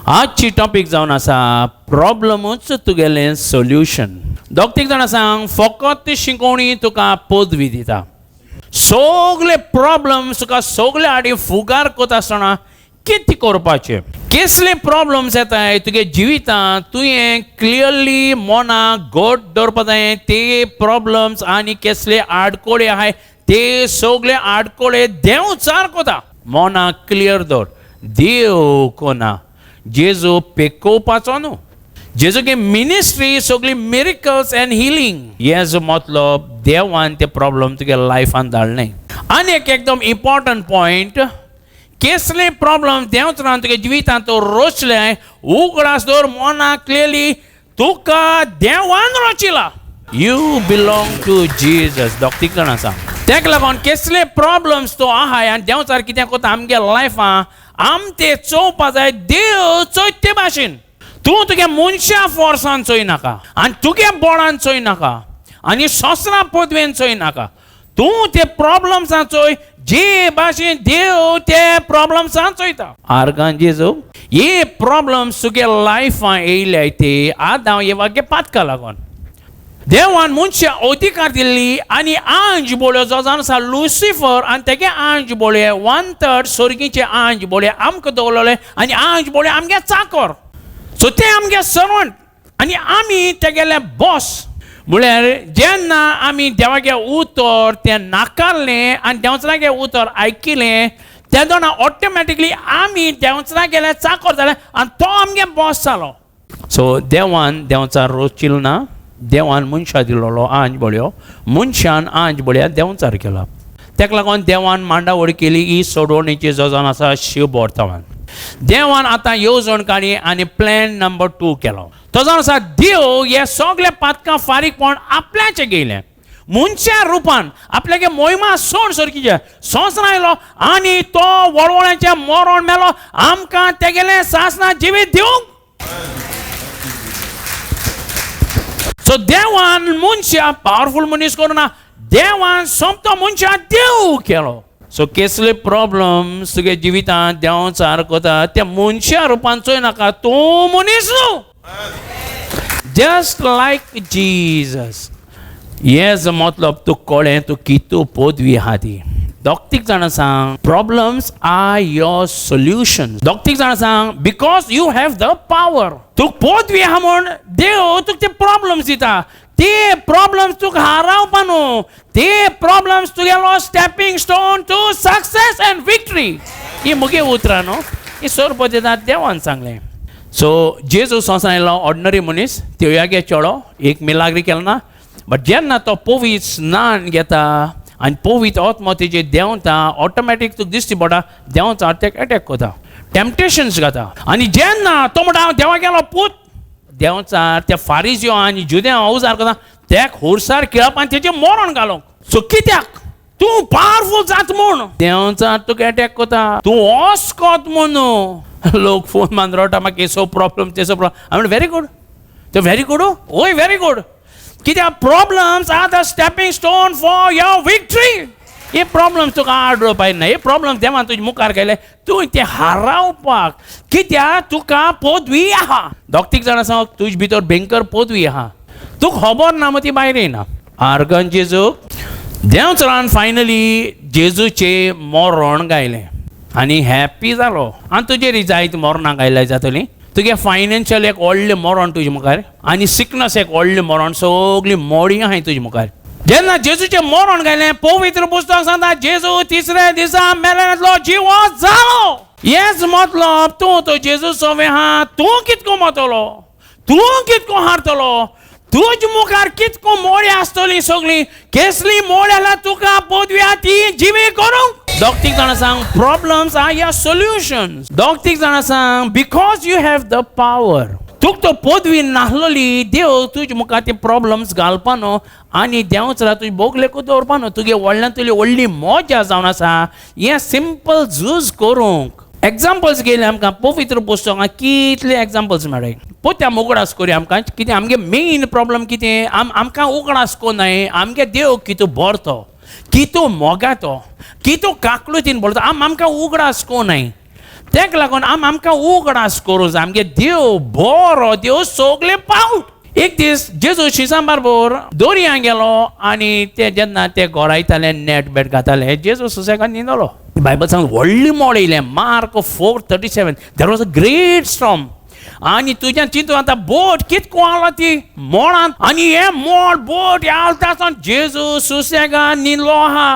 आजची टॉपिक जावन आसा प्रॉब्लमूच तुगेलें सोल्युशन. दोग-तीग जाणां सांग फकत शिकोवणी तुका पदवी दिता. सगळे प्रॉब्लम्स तुका सगळे आडी फुगार करता आसतना कितें करपाचें, कसले प्रॉब्लम्स येताय तुगे जिवितांत तुवें क्लियरली मोनाक घट दवरपा जाय. ते प्रॉब्लम्स आनी कसले आडकोळे आहाय ते सगळे आडकोळे देंवचार कोता. मोनाक क्लियर दवर, देव कोना. जेजू पेकोवपाचो न्हू. जेजूगे मिनिस्ट्री सगळी मिरेकल्स एंड हिलिंग. हेजो मतलब देवान ते प्रॉब्लम तुगे लायफान धाडले. आनी एक एकदम इम्पॉर्टंट पॉयंट, कसले प्रॉब्लम देंवचारान तुगे जिवितांत तो रोचले उगडास दवर मोनाक क्लियरली तुका देवान रचिला. You belong to Jesus. दोग-तीग जाणां सांग. तेका लागून कसले प्रॉब्लम्स तो आहाय आनी देंवचार कितें कोता आमगे लायफान आम ते चोवपा जाय. देव चोयत ते भाशेन. तूं तुगे मनशा फोर्सान चोयनाका आनी तुगे बोडान चोयनाका आनी सोसरा पदवेन चोयनाका. तूं ते प्रॉब्लम्सां चोय जे भाशेन देव ते प्रॉब्लम्सां चोयता. आर्गान जेजू हे प्रॉब्लम्स तुगे लायफान येयले ते आदां येवागे पातका लागून देवान मनशा अधिकार दिल्ली आनी आंज बोळ्यो जो जावन आसा लुसिफर आनी तेगे आंज बोळे 1/3 सर्गीचे आंज बोळे आमकां दवरलेले आनी आंज बोळे आमगे चाकर. सो ते आमगे सर्वंट आनी आमी तेगेले बॉस. म्हळ्यार जेन्ना आमी देवागे उतर ते नाकारलें आनी देंवचारागे उतर आयकिलें तेदोना ऑटोमॅटिकली आमी देंवचारा गेले चाकर जाले आनी तो आमगे बॉस जालो. सो देवान देंवचार रोचिल ना. देवान मनशा दिलोलो आंज बोळ्यो, मनशान आंज बोळ्या देंवचार केला. तेका लागून देवान मांडावळ केली ही सोडवणेची जो जावन आसा शिव बोर्तावान. देवान आतां येवजण काडी आनी प्लॅन नंबर 2 केलो. तो जावन आसा देव हे सगळे पातकां फारीकपण आपल्याचे घेयलें. मनशा रुपान आपल्यागे मोहिमा सोड सर्कीचे सोंसरा आयलो आनी तो वळवळ्याचे मरण मेलो आमकां तेगेलें सासना जिवीत दिवंक. सो देवान मनशा पावरफुल मनीस करूना, देवान सोमतो मनशा देव केलो. सो कसले प्रॉब्लम्स तुगे जिवितांत देंवचार कोता ते मनशा रुपान चोयनाका. तूं मनीस न्हू. Just like Jesus. हेज मतलब तूं कळ्ळें तूं कितू पदवी आहा ती. दोग-तीग जाणां सांग प्रॉब्लम्स आर योर सोल्युशन. दोग-तीग जाणां सांग because you have the power. तुक पदवी आहा म्हूण देव तुका ते प्रॉब्लम्स दिता. ते प्रॉब्लम्स तुका हारावपा न्हू. ते प्रॉब्लम्स तुगेलो stepping stone to success and victory. ही मुगे उतरां न्हू. ही सोर दितात देवान सांगलें. सो जेजू सोंसान आयलो ऑर्डिनरी मनीस तेवयागे चेडो एक मिलाग्री केलो ना. बट जेन्ना तो पवित्र स्नान घेता आनी पवित्र आत्मा तेजेर देंवता ऑटोमॅटीक तुका दिसता पडटा देंवचार तेका अटॅक कोता, टेम्पटेशन्स घाता. आनी जेन्ना तो म्हणटा हांव देवा गेलो पूत देंवचार त्या फारिजियो आनी जुद्यां उजार कोता तेका हुरसार खेळप आनी तेजें मरण घालूंक. सो कित्याक तूं पावरफूल जाता म्हूण देंवचार तुका अटॅक कोता. तूं वोसकोत म्हूण न्हू. लोक फोन मान रडटा म्हाका हेसो प्रॉब्लम तेसो प्रॉब्लम. हांव म्हणटा व्हेरी गुड. तो व्हेरी गुड ओय व्हेरी गुड. कित्याक problems are the stepping stone for your victory. हे प्रॉब्लम्स तुका आडोवपाक ना. हे प्रॉब्लम्स देवान तुजे मुखार केले तूं ते हारावपाक. कित्याक तुका पदवी आहा. दोग-तीग जाणां सांग तुजे भितर भयंकर पदवी आहा. तुका खबर ना मग ती भायर येना. आर्गन जेजू देंवचारान फायनली जेजूचे मरण गायलें आनी हॅप्पी जालो. आनी तुजेर जायती मरणां गायल्या जातलीं. तुगे फायनान्शियल एक व्हडलें मरण तुजे मुखार आनी सिकनस एक व्हडलें मरण सगळीं मोडी आहाय तुजे मुखार. जेन्ना जेजूचें मरण गायलें पवित्र पुस्तक सांगता जेजू तिसऱ्या दिसा मेल्यातलो जिवो जालो. हेच मतलब तूं तो जेजू सोवे आहा. तूं कितको मतलो, तूं कितको हारतलो, तुज मुखार कितको मोडी आसतली सगळीं. कसली मोड आला तुका पदवी ती जिवी करूंक. दोग-तीग जाणां सांग प्रॉब्लम्स आर योर सोल्युशन्स. दोग-तीग जाणां सांग because you have the power. तुका तो पदवी नाहलोली देव तुजे मुखार ते प्रॉब्लम्स घालपा न्हू आनी देंवचारा तुजे बोगलेकूच दवरपा न्हू. तुगे व्हडल्यान तुजी व्हडली मजा जावन आसा हें सिंपल झूज करूंक. एग्जाम्पल्स घेयले आमकां पवित्र पुस्तकां कितले एग्जाम्पल्स मेळ्ळे पोत्याम उगडास करुया आमकां कितें आमगे मेन प्रॉब्लम कितें आमकां उगडास कोनाय आमगे देव कितू बरतो कितू मोगातो कितू काकलुतीन बोलतो आमकां उगडास कोनाय तेका लागून आमकां उगडास करूं जाय आमगे देव बरो देव सगळे पावट एक दीस जेजू शिसां बरोबर दोरयां गेलो आनी ते जेन्ना ते गोरायताले नेट बेट घाताले जेजू सुसेगाद न्हिदलो बायबल सांग व्हडली मोड येयलें mark 4:37 there was a great storm आनी तुज्या चिंतून आतां बोट कितको आला ती मोडान आनी हे मोड बोट आलता आसतना जेजू सुसेगाद न्हिदलो आहा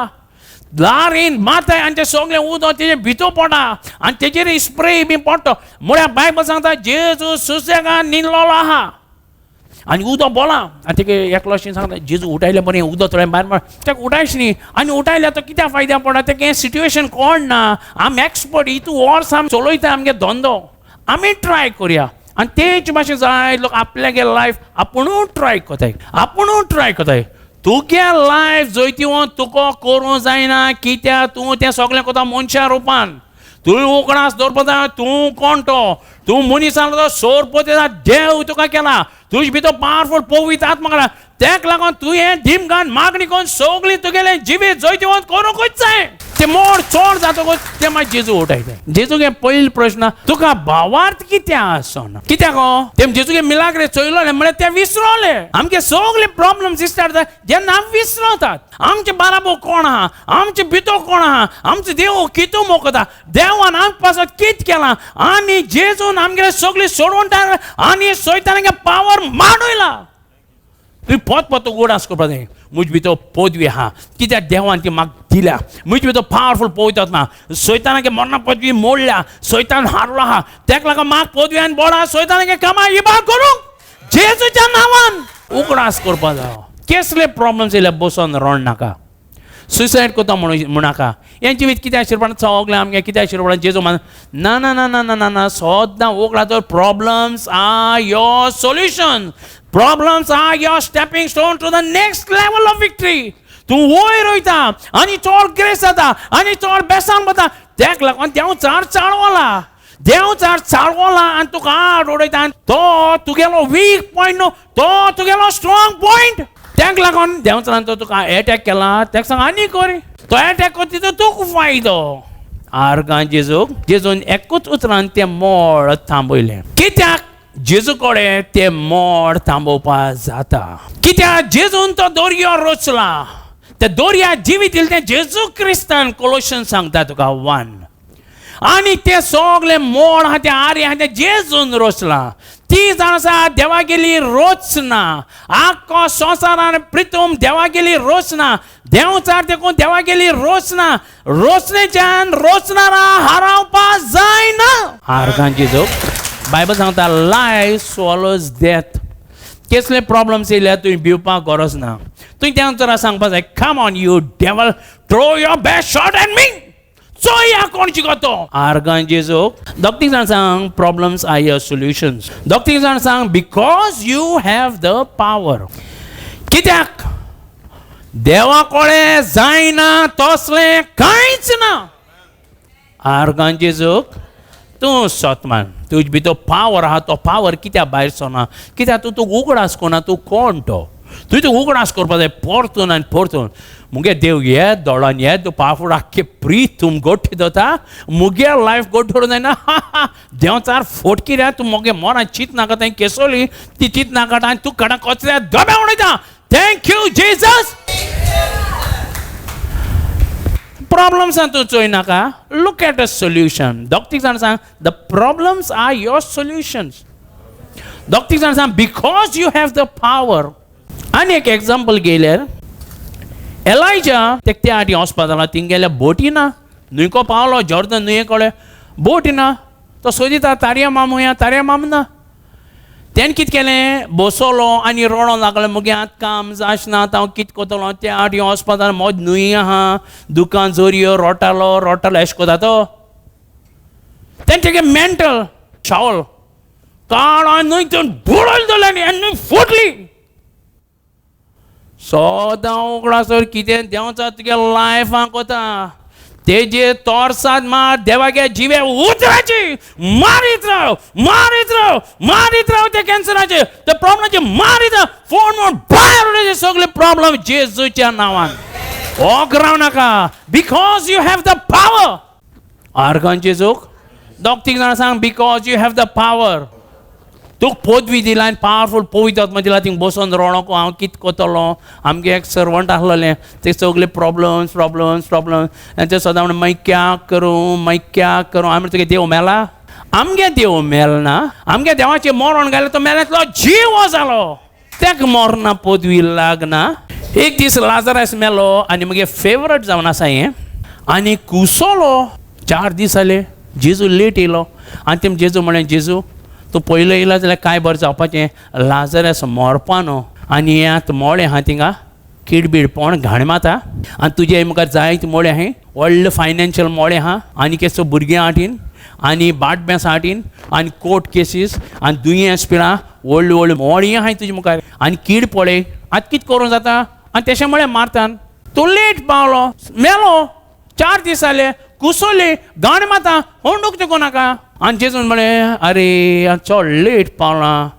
लारीन माथाय आनी ते सगळें उदक तेजे भितर पडा आनी तेजेर स्प्रे बी पडटा म्हळ्यार बायबल सांगता जेजू सुसेगाद न्हिदलो आहा आनी उदक बोला आनी तेका एकलो अशें सांगता जेजू उठायले बरें उदक थोडें भायर मार तेका उठायच न्ही आनी उठायल्या तो कित्याक फायद्या पडा तेका हें सिट्युएशन कळना आमी एक्सपर्ट इतू वर्स आमी चलयता आमगे धंदो आमी ट्राय करया आनी तेच भाशेन जाय लोक आपल्यागे लायफ आपुणूच ट्राय कोताय तुगे लायफ जैती वोन तुका करूं जायना कित्याक तूं तें सगळें कोता मनशा रुपान तुवें उगडास दवरपा जाय तूं कोण तो तूं मनीसांचो सोरपो देव तुका केला तुजे भितर पावरफूल पवित्र आत्मा घाला तेका लागून तूं हें धीम घान मागणी करून सगळीं तुगेलें जिवीत जैती वोन करूंकूच जाय ते मोड चोड जातकूच ते मागीर जेजू उठयता जेजूगे पयलो प्रश्न तुका भावार्थ कित्याक आसना कित्याक तेम जेजूगे मिलाग्रे चोयलोले म्हळ्यार ते विसरोले आमगे सगळे प्रॉब्लम्स स्टार्ट जाता जेन्ना आमी विसरतात आमचे बाराबो कोण आहा आमचे भितर कोण आहा आमचो देव कितू मोगता देवान आमचे पासत कित केलां आनी जेजून आमगे सगळीं सोडून आनी सैतानागे पावर माडयला तुवें पोत उगडास करपा जाय म्हजे भितर पदवी आहा कित्याक देवान ती म्हाका दिल्या म्हजे भितर पावरफूल पवित्र आत्मा सैतानागे मरणा पदवी मोडल्या सैतान हारलो आहा तेका लागून म्हाका पदवी आनी बोडा सैतानागे कामां इबार करूंक जेजूच्या नांवान उगडास करपा जाय कसले प्रॉब्लम्स येयले बसोन रोड नाका सुसायड कोता म्हणनाका हें जिवीत कित्याक शिरपण सगळें आमगे कित्याक शिरपण जेजू मान ना ना ना ना ना ना सोदां उगडा तर problems are your solution problems are your stepping stone to the next level of victory तूं वयर वयता आनी चड ग्रेस जाता आनी चड बेसान वता तेका लागून देव चड चाळवला आनी तुका आड उडयता आनी तो तुगेलो वीक पॉयंट न्हू तो तुगेलो स्ट्रॉंग पॉयंट तेका लागून देंवचारान तो तुका एटॅक केला तेका सांग आनी कर तो एटॅक करता तो तुका फायदो आर्गां जेजून एकूच उतरान तें मोड थांबयलें कित्याक जेजू कडेन तें मोड थांबोवपाक जाता कित्याक जेजून तो दर्यो रचला ते दर्या जिवीत दिलें तें जेजू क्रिस्तान कोलोशन सांगता तुका 1 आनी ते सगळे मोड आहा ते आर्य आहा ते जेजून रचला ती जाण आसा देवा गेली रचना आख्खो संवसारान प्रितूम देवा गेली रचना देंवचार देखून देवा गेली रचना रचनेच्यान रचणारा हारावपाक जायना आर्गां जेजू बायबल सांगता लायफ स्वॉलोज डेथ कसले प्रॉब्लम्स येयल्या तुवें भिवपाक गरज ना तुवें तेंचरा सांगपाक जाय come on you devil throw your best shot at me चोया कोण शिकतो आर्गां जेजू दोग जाण सांग प्रॉब्लम्स आर योर सोल्युशन्स दोग जाण सांग because you have the power कित्याक देवा कोळे जायना तसलें कांयच ना आर्गां जेजू तूं सोतमान तुजे भितर पावर आहा तो पावर कित्याक भायर सोना कित्याक तूं उगडास कोना तूं कोण तो तुवें तूं उगडास करपा जाय परतून आनी परतून मुगे देव हे दोळान हे तूं पावफूड आख्खे प्रीत तूं गोठ्ठी दोता मुगे लायफ गोठ धरून जायना देव चार फोट कित्याक तूं मुगे मोरान चित नाका थंय केसोली ती चित नाका आनी तूं कडा कचऱ्या दोब्या उडयता थँक्यू जेजस प्रॉब्लम्स तूं चोय नाका लूक एट अ सोल्युशन दोग जाण सांग the problems are your solutions दोग जाण सांग because you have the power आनी एक एग्जाम्पल घेयल्यार एलायजा तेका त्या आटी वचपा जाला थिंग गेल्या बोटी ना न्हंयको पावलो जॉर्दन न्हंये कडेन बोटी ना तो सोदिता तारया माम ना तेणें कितें केलें बसलो आनी रडो लागलो मुगे आतां काम जाचना आतां हांव कितें कोतलो त्या आटी वचपा जाल्यार मोद न्हंय आहा दुकान जोरयो रोटालो अशें कोता तो तेणें तेगे मेंटल शावल काळ न्हंय बुडोयल दवरली आनी न्हंय फुटली सोदां उगडासर कितें देंवचा तुगे लायफाक कोता तेजे तोरसाद देवागे जिवे उतरायचे, मारीत राव ते कॅन्सराचे, ते प्रॉब्लेमचे मारीत राव, फोन म्हणून भायर उडयचे सगळे प्रॉब्लेम जेजूच्या नावान. ओगराव नाका, because you have the power. आर्गान जेजूक दोग-तीग जाणां सांग, because you have the power. तुका पदवी दिला आनी पावरफूल पवित्र आत्मा दिला, थिंग बसून रोवणको हांव कितें कोतलो. आमगे एक सर्वंट आसलोलें, ते सगळे प्रॉब्लम्स आनी ते सदां म्हणून मागीर क्या करूं. आमी तुगे देव मेला? आमगे देव मेलना. आमगे देवाचें मरण घालें तो मेल्यातलो जीव जालो, तेका मरणा पदवी लागना. एक दीस लाजरस मेलो आनी म्हगे फेवरेट जावन आसा हें. आनी कुसोलो 4 दीस जाले. जेजू लेट येयलो आनी तेम जेजू म्हळें, जेजू तूं पयलो येयला जाल्यार कांय बरें जावपाचें, लाजरस मरपा न्हू. आनी हें आतां मोळे आहा थिंगा किडबीड पण घाण माता, आनी तुजे मुखार जायते मोळे आहाय, व्हडले फायनान्शियल मोळे आहा, आनी केसो भुरग्यां हाटीन, आनी बाटब्यास हाटीन, आनी कोर्ट केसीस, आनी दुयेंस पिळा, व्हडली मोळी आहाय तुजे मुखार, आनी कीड पळय. आतां कितें करूं जाता? आनी तेशें म्हळें मारतान. तूं लेट पावलो, मेलो, 4 दीस जाले, कुसोली, गाण माता, होंडूक तेको नाका. आनी जेजून म्हळें, अरे चड लेट पावला,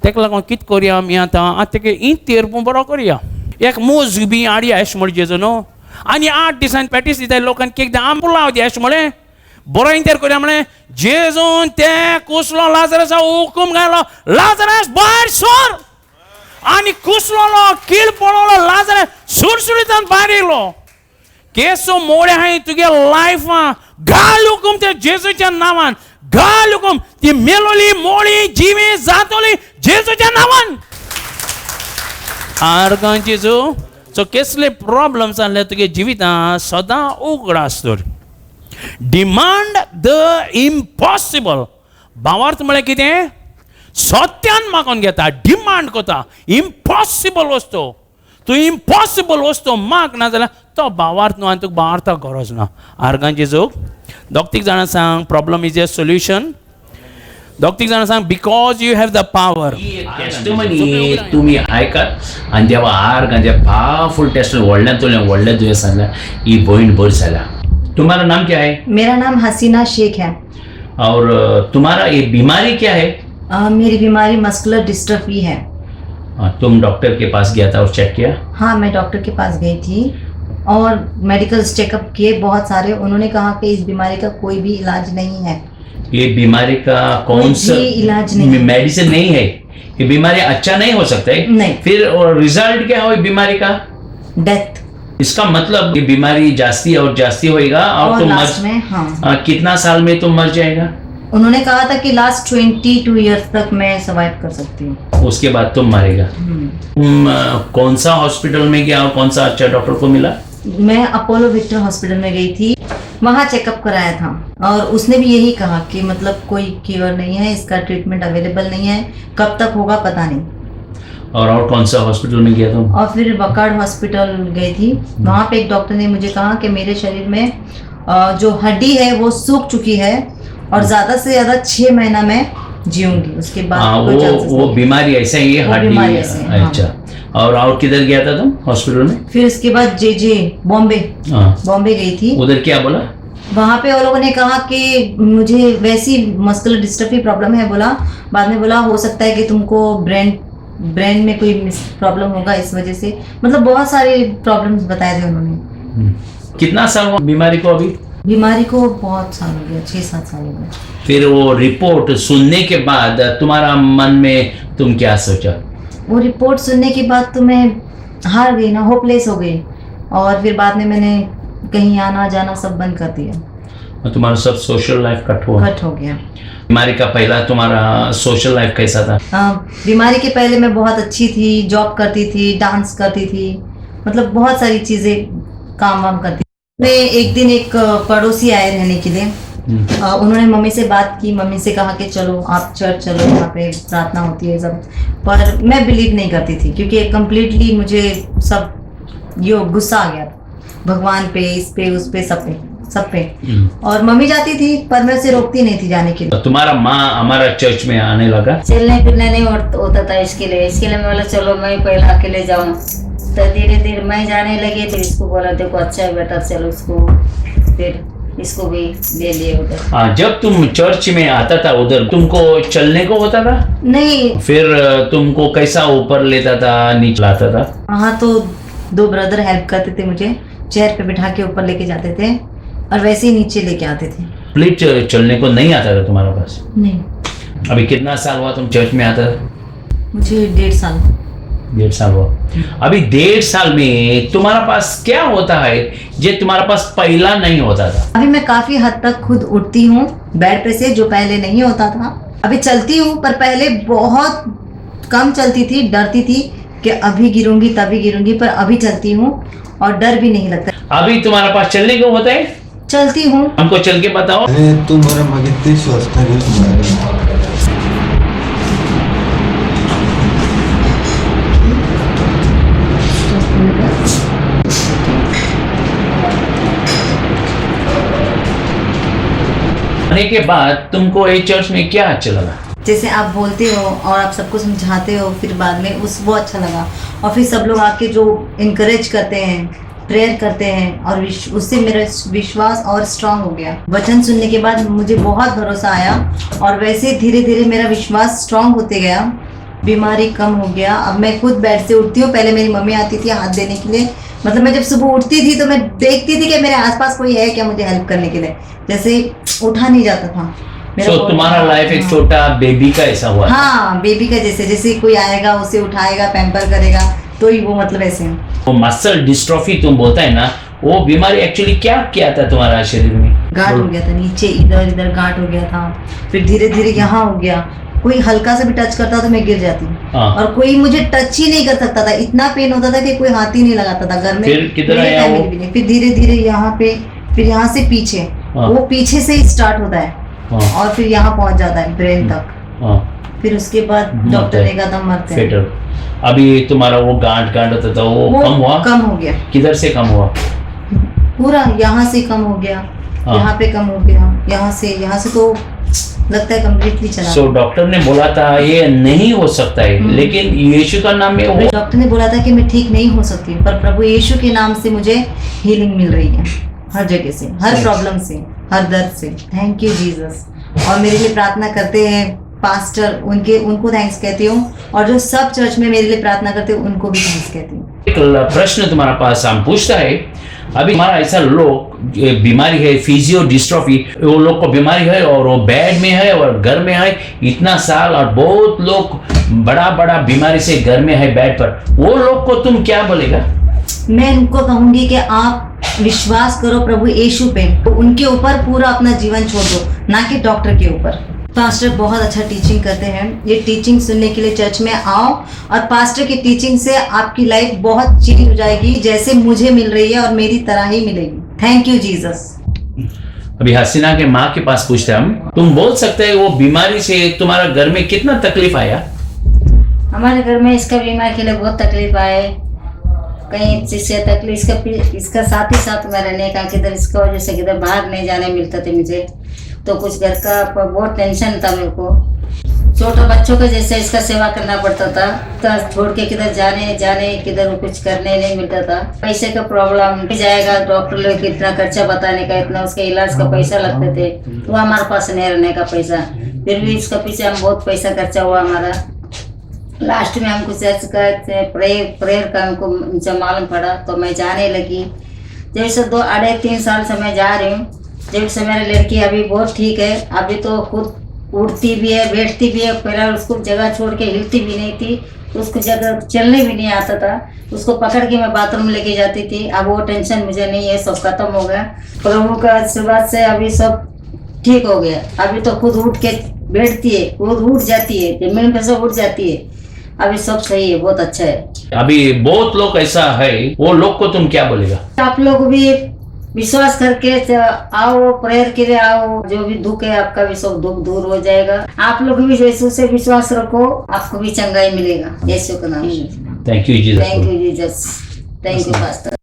तेका लागून कितें करया आमी आतां तेका तेरपूं बरो करया, एक मोज बी हाडया अशें म्हण जेजू न्हू. आनी 8 दिसांनी प्रॅक्टीस दिता लोकांक केक आमपुलाव दी अशें म्हळें. बरो इंतेर करया म्हळें. जेजून ते कुसलो लाजरसा हुकूम घालो, लाजरस भायर सोर. आनी कुसलोलो, कीड पडलो, लाजरस सुडसुडीतान भायर येयलो. केसो मोळे आहाय तुगे लायफां, घाल हुकूम ते जेजूच्या नांवान, घाल हुकूम. ती मेलोली मोळी जिवी जातोली जेजूच्या नांवान. आर्गां जेजू. सो कसले प्रॉब्लम्स जाल्ले तुगे जिवितां सदां उगड आसतली. Demand the impossible. भावार्थ म्हळ्यार कितें? सत्यान मागून घेता, डिमांड कोता इम्पॉसिबल वस्तू. तूं इम्पॉसिबल वस्तू माग ना जाल्यार तो भावार्थ न्हू, आनी तुका भावार्थाक गरज ना. आर्गां जेजूक दोग-तीग जाणां सांग, प्रॉब्लम इज ए सोल्युशन. दोग-तीग जाणां सांग, because you have the power. Testimony तुम्ही ऐकात आणि जेव्हा आर्गांचे पावरफुल टेस्ट व्हडल्या दुयेंसांतल्यान ही भयण बरी जाल्या. तुम्हारा नाम क्या है? मेरा नाम हसीना शेख है. और तुम्हारा ये बीमारी क्या है? मेरी बीमारी मस्कुलर डिस्ट्रॉफी है. तुम डॉक्टर के पास गया था और चेक किया? हाँ, मैं डॉक्टर के पास गई थी और मेडिकल चेकअप किए बहुत सारे. उन्होंने कहा कि इस बीमारी का कोई भी इलाज नहीं है. ये बीमारी का कौन सा इलाज नहीं, मेडिसिन नहीं है? ये बीमारी अच्छा नहीं हो सकता है? नहीं. फिर रिजल्ट क्या हो बीमारी का? डेथ. इसका मतलब ये बीमारी जास्ती और जास्ती होएगा और तुम लास्ट में कितना साल में तुम मर जाएगा? उन्होंने कहा था कि लास्ट 22 ईयर्स तक मैं सर्वाइव कर सकती हूँ. उसके बाद तुम मरेगा. तुम कौन सा हॉस्पिटल में गया और कौन सा अच्छा डॉक्टर को मिला? मैं अपोलो विक्टर हॉस्पिटल में गई थी, वहाँ चेकअप कराया था और उसने भी यही कहा कि मतलब कोई क्योर नहीं है, इसका ट्रीटमेंट अवेलेबल नहीं है, कब तक होगा पता नहीं. और कौन सा हॉस्पिटल में गया तुम? और फिर बकार्ड हॉस्पिटल गई थी. वहाँ पे एक डॉक्टर ने मुझे कहा कि मेरे शरीर में जो हड्डी है वो सूख चुकी है और ज़्यादा से ज़्यादा 6 महीना में जीऊंगी, उसके बाद कोई चांसेस वो नहीं. बीमारी ऐसा ही है, बीमारी ऐसे है, हाँ. अच्छा. और किधर गया था तुम हॉस्पिटल में? फिर उसके बाद जे बॉम्बे गई थी. उधर क्या बोला? वहाँ पे वो लोगों ने कहा कि मुझे वैसी मस्कुलर डिस्ट्रॉफी प्रॉब्लम है बोला. बाद में बोला हो सकता है कि तुमको ब्रेन में कोई प्रॉब्लम होगा इस वजह से. मतलब बहुत सारे प्रॉब्लम्स बताए थे उन्होंने. कितना साल हुआ बीमारी को अभी? बीमारी को बहुत साल हो गया, 6-7 साल हो गया. फिर वो रिपोर्ट सुनने के बाद तुम्हारा मन में तुम क्या सोचा? वो रिपोर्ट सुनने के बाद तो मैं हार गई ना, होपलेस हो गई. और फिर बाद में मैंने कहीं आना जाना सब बंद कर दिया. तुम्हारा सब सोशल लाइफ कट हो गया. बीमारी का पहला तुम्हारा सोशल लाइफ कैसा था? बीमारी के पहले मैं बहुत अच्छी थी, जॉब करती थी, डांस करती थी, मतलब बहुत सारी चीजें काम वाम करती. मैं एक दिन एक पड़ोसी आए रहने के लिए. उन्होंने मम्मी से बात की, मम्मी से कहा कि चलो आप चर्च चलो, यहाँ पे प्रार्थना होती है सब. पर मैं बिलीव नहीं करती थी क्योंकि कम्प्लीटली मुझे सब यो गुस्सा आ गया भगवान पे, इस पे, उस पे, सब पे. और मम्मी जाती थी पर मैं उसे रोकती नहीं थी जाने के लिए. तुम्हारा माँ हमारा चर्च में आने लगा? चलने फिरने नहीं होता था. इसके लिए मैं बोला चलो मैं पहले अकेले जाऊँ. तो धीरे धीरे मैं जाने लगी तो इसको बोला देखो अच्छा है बेटा चलो इसको फिर इसको भी ले लिए उधर। हाँ, जब तुम चर्च में आता था उधर तुमको चलने को होता था, नहीं, फिर तुमको कैसा ऊपर लेता था नीचे लाता था? वहाँ तो 2 ब्रदर हेल्प करते थे, मुझे चेयर पे बिठा के ऊपर लेके जाते थे और वैसे ही नीचे लेके आते थे। प्लीट चलने को नहीं आता था तुम्हारे पास? नहीं, अभी कितना साल हुआ तुम चर्च में आता था? मुझे 1.5 साल। 1.5 साल हुआ। अभी 1.5 साल में तुम्हारा पास क्या होता है जो तुम्हारा पास पहला नहीं होता था? अभी मैं काफी हद तक खुद उठती हूँ बेड पे से, जो पहले नहीं होता था। अभी चलती हूँ, पर पहले बहुत कम चलती थी, डरती थी कि अभी गिरूंगी तभी गिरूंगी, पर अभी चलती हूँ और डर भी नहीं लगता। अभी तुम्हारा पास चलने को होता है? चलती हूँ। हमको चल के बताओ। तू बरं मागितली स्वस्त घेऊन आने के बाद तुमको ये चर्च में क्या अच्छा लगा? जैसे आप बोलते हो और आप सबको समझाते हो, फिर बाद में वो अच्छा लगा। और फिर सब लोग आके जो इनकरेज करते हैं, प्रेयर करते हैं, और उससे मेरा विश्वास और स्ट्रांग हो गया। वचन सुनने के बाद मुझे बहुत भरोसा आया और वैसे धीरे धीरे मेरा विश्वास स्ट्रांग होते गया। बीमारी कम हो गया। अब मैं खुद बेड से उठती हूँ। पहले मेरी मम्मी आती थी हाथ देने के लिए, मतलब मैं जब सुबह उठती थी तो मैं देखती थी कि मेरे आसपास कोई है क्या मुझे हेल्प करने के लिए, जैसे उठा नहीं जाता था मेरा। So, तुम्हारा लाइफ एक छोटा बेबी का ऐसा हुआ? हाँ, बेबी का जैसे कोई आएगा उसे उठाएगा, पैम्पर करेगा, तो ही वो मतलब ऐसे। वो मसल डिस्ट्रॉफी तुम बोलता है ना, वो बीमारी एक्चुअली क्या किया था तुम्हारा शरीर में? गांठ हो गया था नीचे, इधर इधर गांठ हो गया था। फिर धीरे धीरे यहाँ हो गया। कोई हल्का सा भी टच करता तो मैं गिर जाती। हाँ। और कोई मुझे टच ही नहीं कर सकता था, इतना पेन होता था कि कोई हाथ ही नहीं लगाता था घर में। फिर किधर मेरी आया family वो? भी नहीं। फिर धीरे धीरे यहाँ पे, फिर यहाँ से पीछे, हाँ। वो पीछे से ही स्टार्ट होता है। हाँ। और फिर यहाँ पहुंच जाता है ब्रेन तक। हाँ। फिर उसके बाद डॉक्टर ने कहा था मरते हैं। फेटल। अभी तुम्हारा वो गांठ होता था, वो कम हुआ? कम हो गया। किधर से कम हुआ? पूरा यहाँ से कम हो गया, हाँ। यहाँ पे कम हो गया, यहाँ से तो लगता है कम्प्लीटली चला। सो डॉक्टर ने बोला था ये नहीं हो सकता है, लेकिन यीशु का नाम में वो। डॉक्टर ने बोला था कि मैं ठीक नहीं हो सकती, पर प्रभु यीशु के नाम से मुझे हीलिंग मिल रही है, हर जगह से, हर प्रॉब्लम से, हर दर्द से। Thank you Jesus. और मेरे लिए प्रार्थना करते हैं पास्टर, उनको थैंक्स कहती हूँ, और जो सब चर्च में मेरे लिए प्रार्थना करते हैं उनको भी थैंक्स कहती हूँ। एक प्रश्न तुम्हारा पास हम पूछता है, अभी हमारा ऐसा लोग बीमारी है फिजियो डिस्ट्रॉफी, वो लोग को बीमारी है और वो बेड में है और घर में है इतना साल, और बहुत लोग बड़ा बीमारी से घर में है बेड पर, वो लोग को तुम क्या बोलेगा? मैं उनको कहूंगी कि आप विश्वास करो प्रभु यीशु पे, तो उनके ऊपर पूरा अपना जीवन छोड़ दो, ना कि डॉक्टर के ऊपर। पास्टर बहुत अच्छा टीचिंग करते हैं। ये टीचिंग सुनने के लिए चर्च में आओ, और पास्टर की टीचिंग से आपकी लाइफ बहुत चेंज हो जाएगी, जैसे मुझे मिल रही है और मेरी तरह ही मिलेगी। Thank you Jesus. अभी हसीना के माँ के पास पूछते हैं हम, तुम बोल सकते हैं वो बीमारी से तुम्हारा घर में कितना तकलीफ आया? हमारे घर में इसका बीमारी के लिए बहुत तकलीफ आए, कहीं चीज से तकलीफ, इसका साथ ही साथ मैं रहने का, किधर इसका वजह से किधर बाहर नहीं जाने मिलता था मुझे, तो कुछ घर का बहुत टेंशन था मेरे को। छोटे बच्चों के जैसे इसका सेवा करना पड़ता था, तो छोड़ के किधर जाने किधर कुछ करने नहीं मिलता था। पैसे का प्रॉब्लम जाएगा, डॉक्टर लोग कितना खर्चा बताने का, इतना उसके इलाज का पैसा लगते थे, तो हमारे पास नहीं रहने का पैसा। फिर भी इसका पीछे हम बहुत पैसा खर्चा हुआ हमारा। लास्ट में हमको चर्च का प्रेयर का हमको मुझे मालूम पड़ा, तो मैं जाने लगी। जैसे 2-3 साल से मैं जा रही हूँ। जब से मेरी लड़की अभी बहुत ठीक है, अभी तो खुद उठती भी है, बैठती भी है। पहले उसको जगह छोड़ के हिलती भी नहीं थी, उसको जगह चलने भी नहीं आता था, उसको पकड़ के मैं बाथरूम लेके जाती थी। अब वो टेंशन मुझे नहीं है, सब खत्म हो गया प्रभु का आशीर्वाद से। अभी सब ठीक हो गया, अभी तो खुद उठ के बैठती है, खुद उठ जाती है, जमीन पे सब उठ जाती है। अभी सब सही है, बहुत अच्छा है। अभी बहुत लोग ऐसा है, वो लोग को तुम क्या बोलेगा? आप लोग भी विश्वास करके आओ, प्रेयर के लिए आओ, जो भी दुख है आपका भी सब दुख दूर हो जाएगा। आप लोग भी यीशु से विश्वास रखो, आपको भी चंगाई मिलेगा यीशु के नाम में। Thank you Jesus. Thank you Jesus, thank you pastor.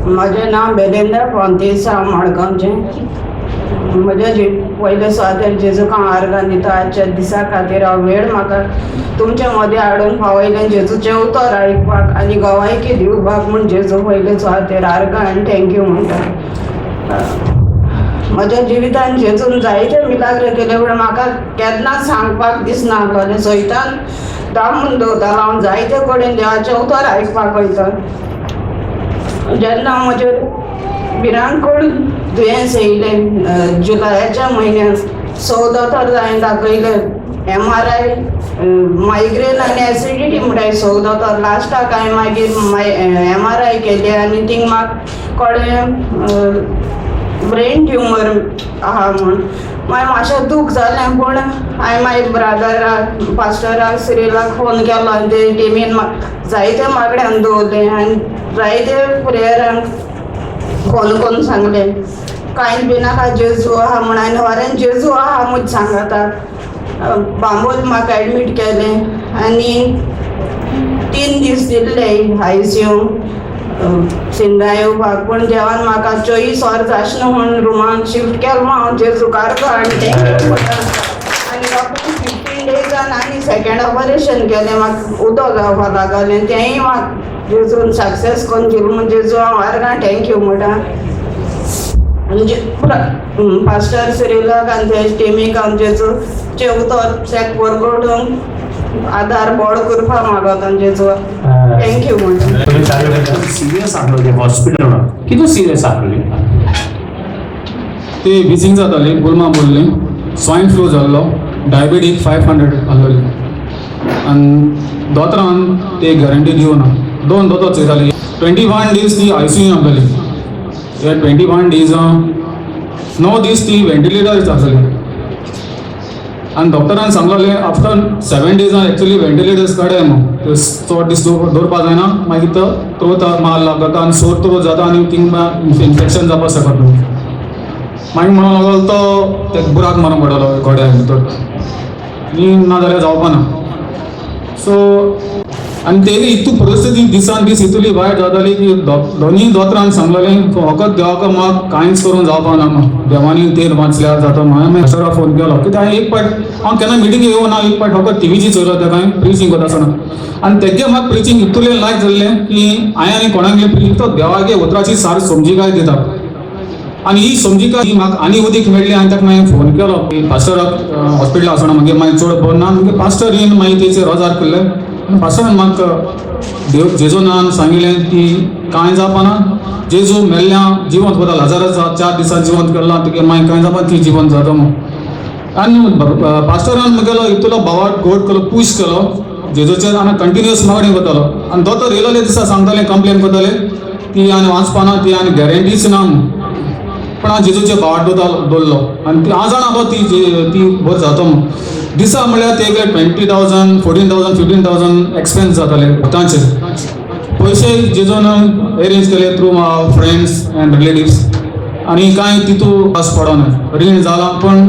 म्हजें नांव बेलेंद्र पोंतीस, हांव मडगांवचें। म्हजे पयले सुवातेर जेजूक हांव आर्गां दिता। आजच्या दिसा खातीर हांव वेळ म्हाका तुमच्या मदें हाडून फावयलें जेजूचें उतर आयकपाक आनी गवायकी दिवपाक म्हूण जेजू पयले सुवातेर आर्गां आनी थँक्यू म्हणटा। म्हज्या जिवितान जेजून जायते मिलाग्र केले पण म्हाका केन्ना सांगपाक दिसना आसलोलें सैतान दामून दवरतालो हांव जायते कडेन देवाचें उतर आयकपाक वयता जेन्ना म्हजे भिरांकूळ दुयेंस येयलें जुलयाच्या म्हयन्यान 14 तर जायन दाखयलें MRI मायग्रेन आनी एसिडिटी म्हणटाय 14 तर लास्टाक हांवें मागीर MRI केली आनी थिंग म्हाका कळ्ळें ब्रेन ट्युमर आहा म्हूण मागीर मातशें दूख जालें पूण हांवें मागीर ब्रादराक पास्टराक सिरियलाक फोन केलो आनी ते टिमीन जायते मागड्यांक दवरलें आनी जायते प्रेयरांक फोन करून सांगलें कांय बी नाका जेजू आहा म्हूण हांवें वारें जेजू आहा म्हूण सांगता बांबोल म्हाका एडमीट केलें आनी 3 दीस दिल्ले ICU सिंधा येवपाक पूण देवान म्हाका 24 वर्स आसना म्हूण रुमान शिफ्ट केलो हांव जेजू कारको आनी आनी 15 डेजान आनी सेकेंड ऑपरेशन केलें म्हाका उदक जावपाक लागलें तेंय म्हाका जेजून सक्सेस करून दिलो म्हूण जेजू हांव वारगां थँक्यू म्हणटा म्हणजे पास्टर सिरियलाक आनी तेजे टिमीक हांव जेजूचे उतर चॅक परगोडूंक आधार बोड करपाक मागता जेजू थँक्यू म्हणटा सिरियस आसलो हॉस्पिटल कितू सिरियस आसली ते विजींग जाताली गुलमा बोलली स्वायन फ्लू जाल्लो डायबिटीक 500 आहलोली आनी दोतोरान ते गॅरंटी दिवना 2 दोतोर चयताली 21 डेज ती ICU आहलोली या 21 डेज 9 दीस ती वेंटिलेटर आसली आनी डॉक्टरान सांगलेलें आफ्टर 7 डेजान एक्चुअली वेंटिलेटर्स काडय मग चड दीस दवरपा जायना मागीर तो थ्रोत माल लागता आनी सोर थ्रोत जाता आनी थिंग इन्फेक्शन जावपा शकता मागीर म्हणून लागलो तो ते बुराक मारूंक पडलो गोड्या भितर आनी नाजाल्यार जावपा ना सो आनी तेजी इतू परिस्थिती दिसान दीस इतली वायट जाताली की दोनी दोतरान सांगलेलें फकत देवाक म्हाका कांयच करून जावपा ना देवानी तेल वाचल्यार जाता हांवें मास्टराक फोन केलो कित्याक हांवें एक पाट हांव केन्ना मिटींग येवं ना एक पाट फकत टीव्हीची चोयलो तेका हांवें प्रिचींग करता आसतना आनी तेगे म्हाका प्रिचींग इतलें लायक जाल्लें की हांवें आनी कोणाक प्रिचींग तो देवागे उतराची सार समजिकाय दिता आनी ही समजिका ही म्हाका आनी उदीक मेळ्ळी आनी ताका मागीर फोन केलो पास्टराक हॉस्पिटलाक आसतना मागीर मागीर चड बरो ना मागीर पास्टर येवन मागीर तेचेर रोजार केल्ले पास्टरान म्हाका जेजूनान सांगिल्लें की कांय जावपा ना जेजू मेल्ल्या जिवंत करता लाजारास 4 दिसान जिवंत केला तुगे मागीर कांय जावपा ती जिवंत जाता म्हूण आनी पास्टरान म्हगेलो इतलो भावाट गोड केलो पुश केलो जेजूचेर आनी कंटिन्युअस मागणी करतालो आनी दोतोर येयलोले दिसा सांगताले कंप्लेन करताले ती आनी वाचपा ना ती आनी गॅरंटीच ना पण हांव जेजूचे भावाट दवरलो आनी हांव जाणा ती बरी जाता म्हूण दिसा म्हळ्यार तेगे 20,000 14,000 15,000 एक्सपेन्स जाताले तांचे पयशे जेजून अरेंज केले थ्रू फ्रेंड्स एंड रिलेटिव्स आनी कांय तितू पास पडोना रीण जाला पण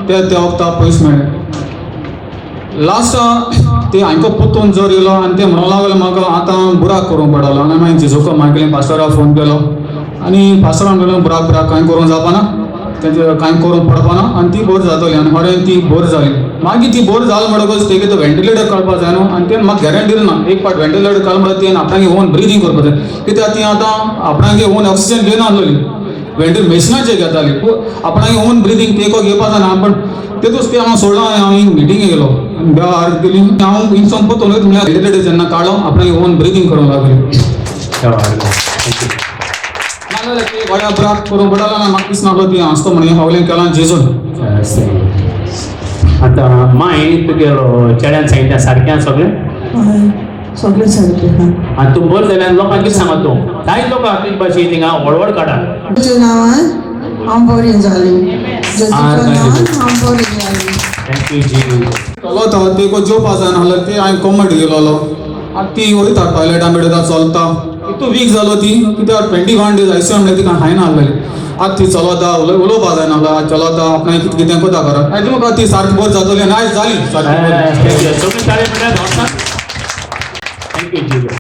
ते वखता पयशे मेळ्ळे लास्ट ते हांकां पोतून जर येयलो आनी ते म्हणूंक लागले म्हाका आतां बुराक करूंक पडलो आनी मागीर जेजूक मागलें पास्टराक फोन केलो आनी पास्टरान म्हणलें बुराक कांय करूंक जावपा ना तेजें कांय करूंक पडपा ना आनी ती बोर जातली आनी खरें ती बोर जाली मागीर ती बोर जाल म्हणटकच तेगे तो वेंटिलेटर काडपा जाय न्हू आनी तें म्हाका गॅरंटी ना एक पाट वेंटिलेटर काड म्हणल्यार ती आपणागे ओन ब्रिथींग करपा जाय कित्याक ती आतां आपणागे ओन ऑक्सिजन घेयना आसलोली वेंटिलेटर मेशिनाचेर घेताली आपणागे ओन ब्रिथींग तेको घेवपा जायना पण तेतूच ते हांव सोडलो हांव हिंग मिटींगे गेलो आनी देवा आर्ज केली हांव हिंग संपतून म्हळ्यार वेंटिलेटर जेन्ना काडलो आपणागे ओन ब्रिथींग करूंक लागली नाजाल्यार ती गोड्या बुराक करूंक पडलो आनी म्हाका दिसनासलो ती हांसतो म्हणून हावलें केलां जेजून आतां माय तुगेलो चेड्यान सांगिल्लें सारकें सगळें सगळें सारकें आनी तूं बरें जाल्यार लोकांक कितें सांगता तूं कांय लोक तुजे भाशेन थिंगा हळवळ काडा जेजू नांवान हांव बरी जाली जेजूच्या नांवान हांव बरी जाली थँक्यू जी चलता तेको जेवपा जायना जाल्यार ती हांवें कॉमेंट गेलोलो आतां ती वयता टॉयलेटां बिडेटां चलता इतू वीक जालो ती कित्याक 21 डेज ICU म्हणल्यार तिका खायना आसलेली आतां ती चलता उलोवपा जायना जाल्यार चलता आपणाक कितें कितें कोता करा आयज म्हाका ती सारकी बरी जातली आनी आयज जाली सगळी शाळेंत थँक्यू जी